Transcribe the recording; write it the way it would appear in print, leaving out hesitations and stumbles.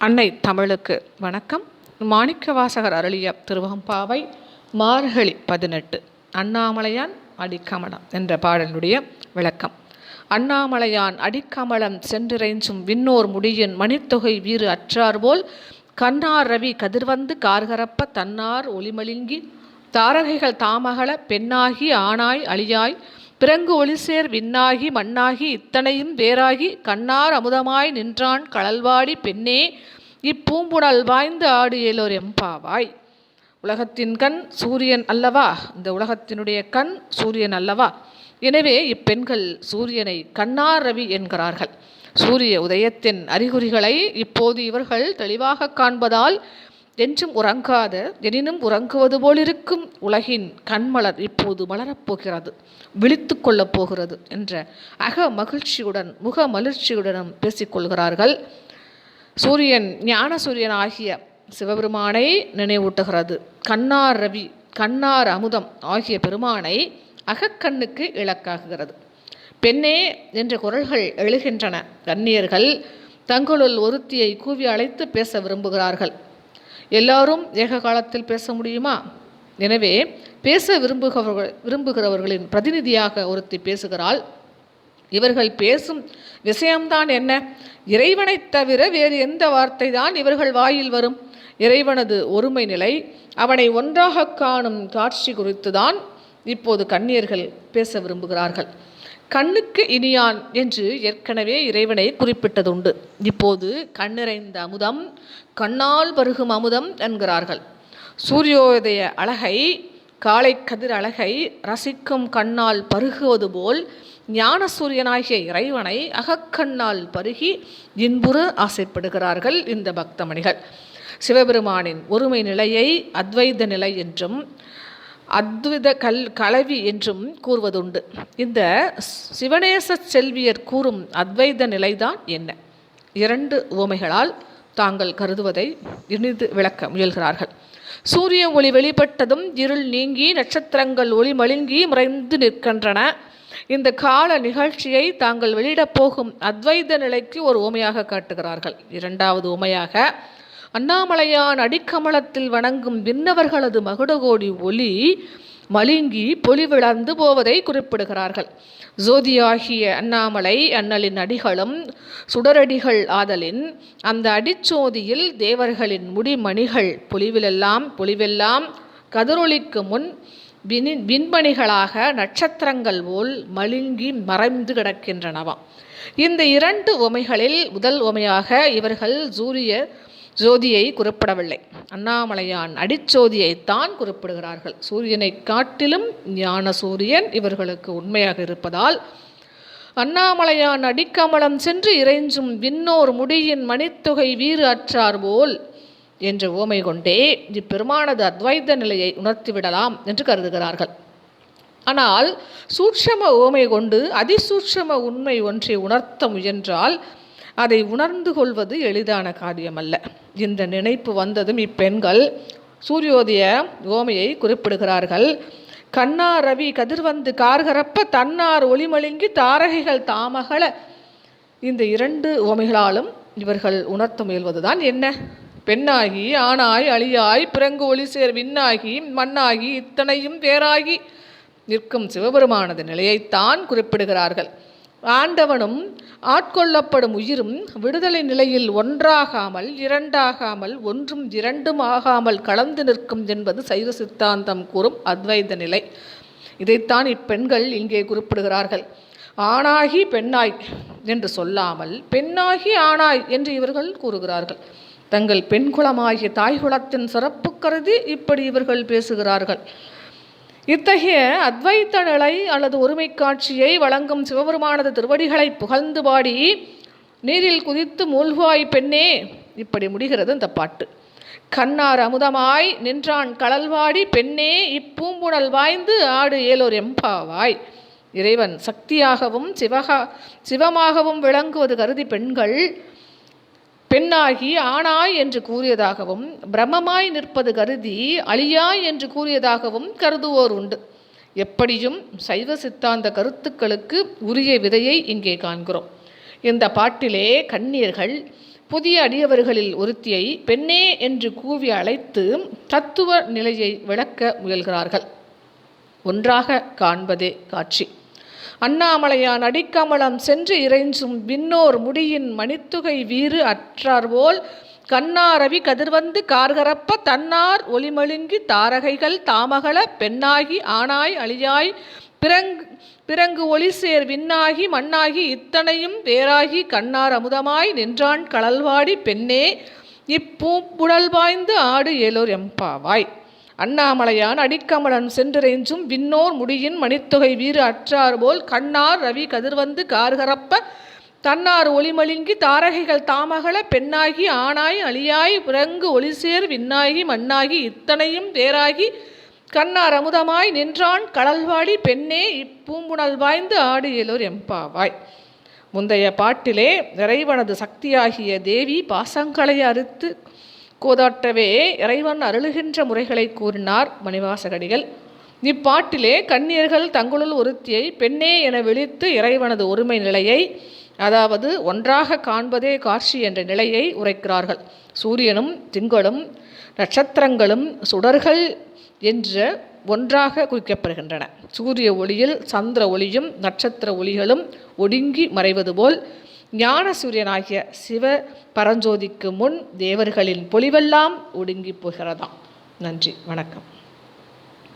அன்னை தமிழுக்கு வணக்கம். மாணிக்கவாசகர் அருளிய திருவம்பாவை மார்கழி 18 அண்ணாமலையான் அடிக்கமலம் என்ற பாடலுடைய விளக்கம். அண்ணாமலையான் அடிக்கமலம் சென்றிறைஞ்சும் விண்ணோர் முடியின் மணித்தொகை வீறு அற்றார்போல் கண்ணார் ரவி கதிர்வந்து கார்கரப்ப தன்னார் ஒளிமழுங்கி தாரகைகள் தாமகள பெண்ணாகி ஆணாய் அழியாய் பிறங்கு ஒளிசேர் விண்ணாகி மண்ணாகி இத்தனையும் வேறாகி கண்ணார் அமுதமாய் நின்றான் கழல்வாடி பெண்ணே இப்பூம்புணல் வாய்ந்து ஆடு ஏலோர் எம்பாவாய். உலகத்தின் கண் சூரியன் அல்லவா? இந்த உலகத்தினுடைய கண் சூரியன் அல்லவா? எனவே இப்பெண்கள் சூரியனை கண்ணார் ரவி என்கிறார்கள். சூரிய உதயத்தின் அறிகுறிகளை இப்போது இவர்கள் தெளிவாக காண்பதால் என்றும் உறங்காத எனினும் உறங்குவது போலிருக்கும் உலகின் கண்மலர் இப்போது மலரப்போகிறது, விழித்து கொள்ளப் போகிறது என்ற அக மகிழ்ச்சியுடன் முக மலர்ச்சியுடனும் பேசிக்கொள்கிறார்கள். சூரியன் ஞான சூரியன் ஆகிய சிவபெருமானை நினைவூட்டுகிறது. கண்ணார் ரவி கண்ணார் அமுதம் ஆகிய பெருமானை அகக்கண்ணுக்கு இலக்காகுகிறது. பெண்ணே என்ற குரல்கள் எழுகின்றன. கன்னியர்கள் தங்களுள் ஒருத்தியை கூவி அழைத்து பேச விரும்புகிறார்கள். எல்லாரும் ஏக காலத்தில் பேச முடியுமா? எனவே பேச விரும்புகிறவர்களின் பிரதிநிதியாக ஒருத்தி பேசுகிறாள். இவர்கள் பேசும் விஷயம்தான் என்ன? இறைவனைத் தவிர வேறு எந்த வார்த்தை தான் இவர்கள் வாயில் வரும்? இறைவனது ஒருமை நிலை, அவனை ஒன்றாக காணும் காட்சி குறித்துதான் இப்போது கன்னியர்கள் பேச விரும்புகிறார்கள். கண்ணுக்கு இனியான் என்று ஏற்கனவே இறைவனை குறிப்பிட்டதுண்டு. இப்போது கண்ணிறைந்த அமுதம், கண்ணால் பருகும் அமுதம் என்கிறார்கள். சூரியோதய அழகை, காலை கதிர் அழகை ரசிக்கும் கண்ணால் பருகுவது போல் ஞான சூரியனாகிய இறைவனை அகக்கண்ணால் பருகி இன்புற ஆசைப்படுகிறார்கள் இந்த பக்தமணிகள். சிவபெருமானின் ஒருமை நிலையை அத்வைத நிலை என்றும் அத்வித கலவி என்றும் கூறுவதுண்டு. இந்த சிவநேச செல்வியர் கூறும் அத்வைத நிலைதான் என்ன? இரண்டு உவமைகளால் தாங்கள் கருதுவதை இனிது விளக்க முயல்கிறார்கள். சூரிய ஒளி வெளிப்பட்டதும் இருள் நீங்கி நட்சத்திரங்கள் ஒளி மழுங்கி மறைந்து நிற்கின்றன. இந்த கால நிகழ்ச்சியை தாங்கள் வெளியிடப் போகும் அத்வைத நிலைக்கு ஒரு உவமையாக காட்டுகிறார்கள். இரண்டாவது உவமையாக அண்ணாமலையான் அடிக்கமலத்தில் வணங்கும் விண்ணவர்களது மகுடகோடி ஒளி மழுங்கி பொலிவிழந்து போவதை குறிப்பிடுகிறார்கள். ஜோதியாகிய அண்ணாமலை அண்ணலின் அடிகளும் சுடரடிகள் ஆதலின் அந்த அடிச்சோதியில் தேவர்களின் முடிமணிகள் பொலிவெல்லாம் கதிரொளிக்கு முன் விண்மணிகளாக நட்சத்திரங்கள் போல் மழுங்கி மறைந்து கிடக்கின்றனவாம். இந்த இரண்டு உமைகளில் முதல் உமையாக இவர்கள் ஜோதியை குறிப்பிடவில்லை. அண்ணாமலையான் அடிச்சோதியைத்தான் குறிப்பிடுகிறார்கள். சூரியனை காட்டிலும் ஞான சூரியன் இவர்களுக்கு உண்மையாக இருப்பதால் அண்ணாமலையான் அடிக்கமலம் சென்று இறைஞ்சும் விண்ணோர் முடியின் மணித்தொகை வீறு அற்றார் போல் என்ற ஓமை கொண்டே இப்பெருமானது அத்வைத நிலையை உணர்த்திவிடலாம் என்று கருதுகிறார்கள். ஆனால் சூட்சம ஓமை கொண்டு அதிசூட்சம உண்மை ஒன்றை உணர்த்த முயன்றால் அதை உணர்ந்து கொள்வது எளிதான காரியமல்ல. இந்த நினைப்பு வந்ததும் இப்பெண்கள் சூரியோதய ஓமையை குறிப்பிடுகிறார்கள். கண்ணார் ரவி கதிர்வந்து கார்கரப்ப தன்னார் ஒளிமழுங்கி தாரகைகள் தாமகள. இந்த இரண்டு ஓமைகளாலும் இவர்கள் உணர்த்த முயல்வதுதான் என்ன? பெண்ணாகி ஆணாய் அழியாய் பிறங்கு ஒளிசேர் விண்ணாகி மண்ணாகி இத்தனையும் வேறாகி நிற்கும் சிவபெருமானது நிலையைத்தான் குறிப்பிடுகிறார்கள். ஆண்டவனும் ஆட்கொள்ளப்படும் உயிரும் விடுதலை நிலையில் ஒன்றாகாமல் இரண்டாகாமல் ஒன்றும் இரண்டும் ஆகாமல் கலந்து நிற்கும் என்பது சைவ சித்தாந்தம் கூறும் அத்வைத நிலை. இதைத்தான் இப்பெண்கள் இங்கே குறிப்பிடுகிறார்கள். ஆணாகி பெண்ணாய் என்று சொல்லாமல் பெண்ணாகி ஆணாய் என்று இவர்கள் கூறுகிறார்கள். தங்கள் பெண் குலமாகிய தாய்குலத்தின் சிறப்பு கருதி இப்படி இவர்கள் பேசுகிறார்கள். இத்தகைய அத்வைத்த நிலை அல்லது ஒருமை காட்சியை வழங்கும் சிவபெருமானது திருவடிகளை புகழ்ந்து பாடி நீரில் குதித்து மூழ்குவாய் பெண்ணே, இப்படி முடிகிறது இந்த பாட்டு. கண்ணார் அமுதமாய் நின்றான் கழல்வாடி பெண்ணே இப்பூம்புணல் வாய்ந்து ஆடு ஏலோர் எம்பாவாய். இறைவன் சக்தியாகவும் சிவமாகவும் விளங்குவது கருதி பெண்கள் பெண்ணாகி ஆணாய் என்று கூறியதாகவும் பிரம்மமாய் நிற்பது கருதி அழியாய் என்று கூறியதாகவும் கருதுவோர் உண்டு. எப்படியும் சைவ சித்தாந்த கருத்துக்களுக்கு உரிய விதையை இங்கே காண்கிறோம். இந்த பாட்டிலே கன்னியர்கள் புதிய அடியவர்களில் ஒருத்தியை பெண்ணே என்று கூவி அழைத்து தத்துவ நிலையை விளக்க முயல்கிறார்கள். ஒன்றாக காண்பதே காட்சி. அண்ணாமலையான் அடிக்கமலம் சென்று இறைஞ்சும் விண்ணோர் முடியின் மணித்துகை வீறு அற்றார்போல் கண்ணாரவி கதிர்வந்து கார்கரப்ப தன்னார் ஒளிமழுங்கி தாரகைகள் தாமகள பெண்ணாகி ஆனாய் அழியாய் பிறங்கு ஒளி சேர் விண்ணாகி மண்ணாகி இத்தனையும் வேறாகி கண்ணார் அமுதமாய் நின்றான் கடல்வாடி பெண்ணே இப்பூப்புடல் வாய்ந்து ஆடு ஏலோர் எம்பாவாய். அண்ணாமலையான் அடிக்கமலன் சென்றிறைஞ்சும் விண்ணோர் முடியின் மணித்தொகை வீறு அற்றார்போல் கண்ணார் ரவி கதிர்வந்து கார்கரப்ப தன்னார் ஒளிமழுங்கி தாரகைகள் தாமகள பெண்ணாகி ஆனாய் அழியாய் பிறங்கு ஒளிசேர் விண்ணாகி மண்ணாகி இத்தனையும் வேறாகி கண்ணார் அமுதமாய் நின்றான் கடல்வாடி பெண்ணே இப்பூம்புணல் வாய்ந்து ஆடு ஏலோர் எம்பாவாய். முந்தைய பாட்டிலே இறைவனது சக்தியாகிய தேவி பாசங்களை அறுத்து கோதாட்டவே இறைவன் அருளுகின்ற முறைகளை கூறினார் மணிவாசகடிகள். இப்பாட்டிலே கன்னியர்கள் தங்களுள் ஒருத்தியை பெண்ணே என விழித்து இறைவனது ஒருமை நிலையை, அதாவது ஒன்றாக காண்பதே காட்சி என்ற நிலையை உரைக்கிறார்கள். சூரியனும் திங்களும் நட்சத்திரங்களும் சுடர்கள் என்ற ஒன்றாக குறிக்கப்படுகின்றன. சூரிய ஒளியில் சந்திர ஒளியும் நட்சத்திர ஒளிகளும் ஒடுங்கி மறைவது போல் ஞான சூரியனாகிய சிவ பரஞ்சோதிக்கு முன் தேவர்களின் பொலிவெல்லாம் ஒடுங்கி போகிறதாம். நன்றி, வணக்கம்.